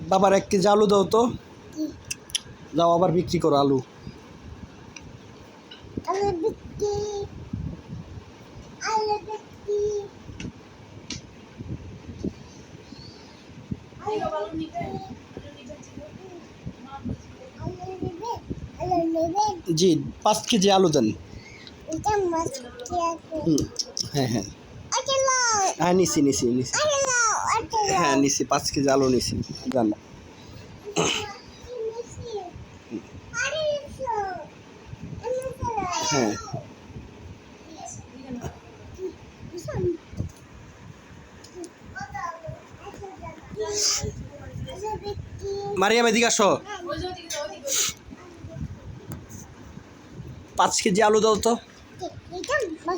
বাবার 1 কেজি আলু দাও তো, যাও আবার বিক্রি করো আলু। জি 5 কেজি আলু দেন। হ্যাঁ হ্যাঁ হ্যাঁ নিছি হ্যাঁ নিছি 5 কেজি আলু নিছি জান। হ্যাঁ মারিয়াম এদিকে আসো, 5 কেজি আলু দাও তো।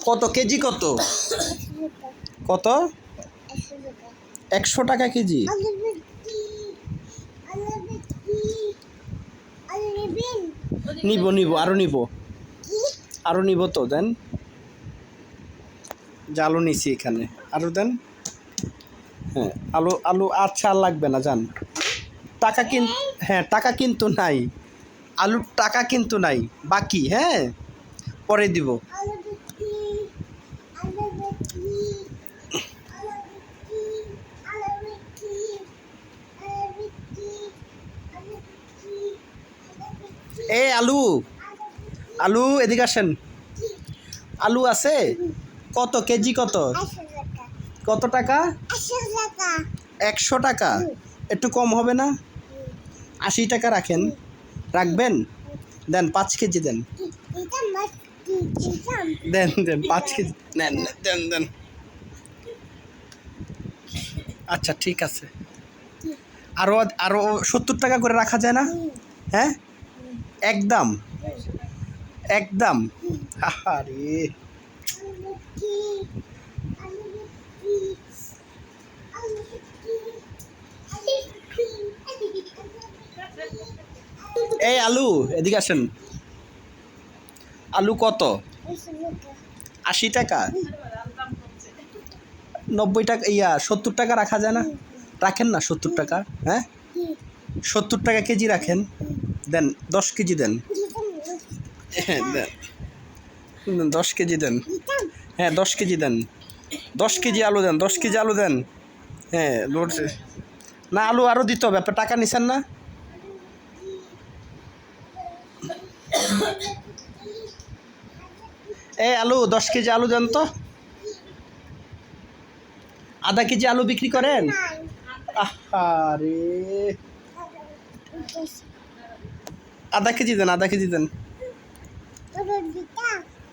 কত কেজি? কত কত? 100 টাকা কেজি। নিব আরো নিব তো দেন, জালও নিছি এখানে, আরো দেন। হ্যাঁ আলু আচ্ছা আর লাগবে না যান। টাকা কিন্তু, হ্যাঁ টাকা কিন্তু নাই, আলুর টাকা কিন্তু নাই, বাকি। হ্যাঁ পরে দিব। আলু এদিকে আসেন, আলু আছে? কত কেজি? কত কত টাকা? 100 টাকা। একটু কম হবে না? 80 টাকা রাখেন, রাখবেন? দেন 5 কেজি দেন, 5 কেজি দেন। আচ্ছা ঠিক আছে, আরো আরো 70 টাকা করে রাখা যায় না? হ্যাঁ একদম আরে এই আলু এদিকে আসেন, আলু কত? 80 টাকা। 90 টাকা 70 টাকা রাখা যায় না? রাখেন না 70 টাকা। হ্যাঁ 70 টাকা কেজি রাখেন, দেন 10 কেজি দেন। হ্যাঁ দেন 10 কেজি দেন। হ্যাঁ 10 কেজি দেন, 10 কেজি আলু দেন, 10 কেজি আলু দেন। হ্যাঁ না আলু আরও দিতে হবে, আপনি টাকা নিছেন না? এই আলু 10 কেজি আলু দেন তো। আধা কেজি আলু বিক্রি করেন? আরে আধা কেজি দেন, আধা কেজি দেন,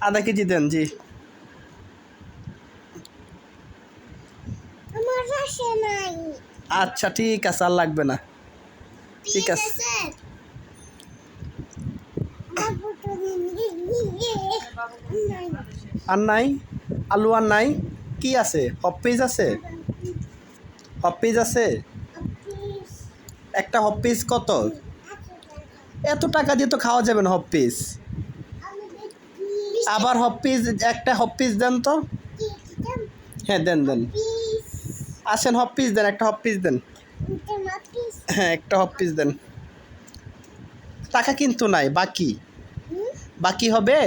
আধা কেজি দেন। জি আচ্ছা ঠিক আছে, আর লাগবে না। ঠিক আছে আর নাই আলু, আর নাই। কি আছে? হপ পিস আছে, হপ পিস আছে একটা। হপ পিস কত? এত টাকা দিয়ে তো খাওয়া যাবে না হপ পিস। আবার হপ পিস, একটা হপ পিস দেন তো। হ্যাঁ দেন আসেন, হপ পিস দেন, একটা হপ পিস দেন। হ্যাঁ একটা হপ পিস দেন। টাকা কিন্তু নাই, বাকি হবে।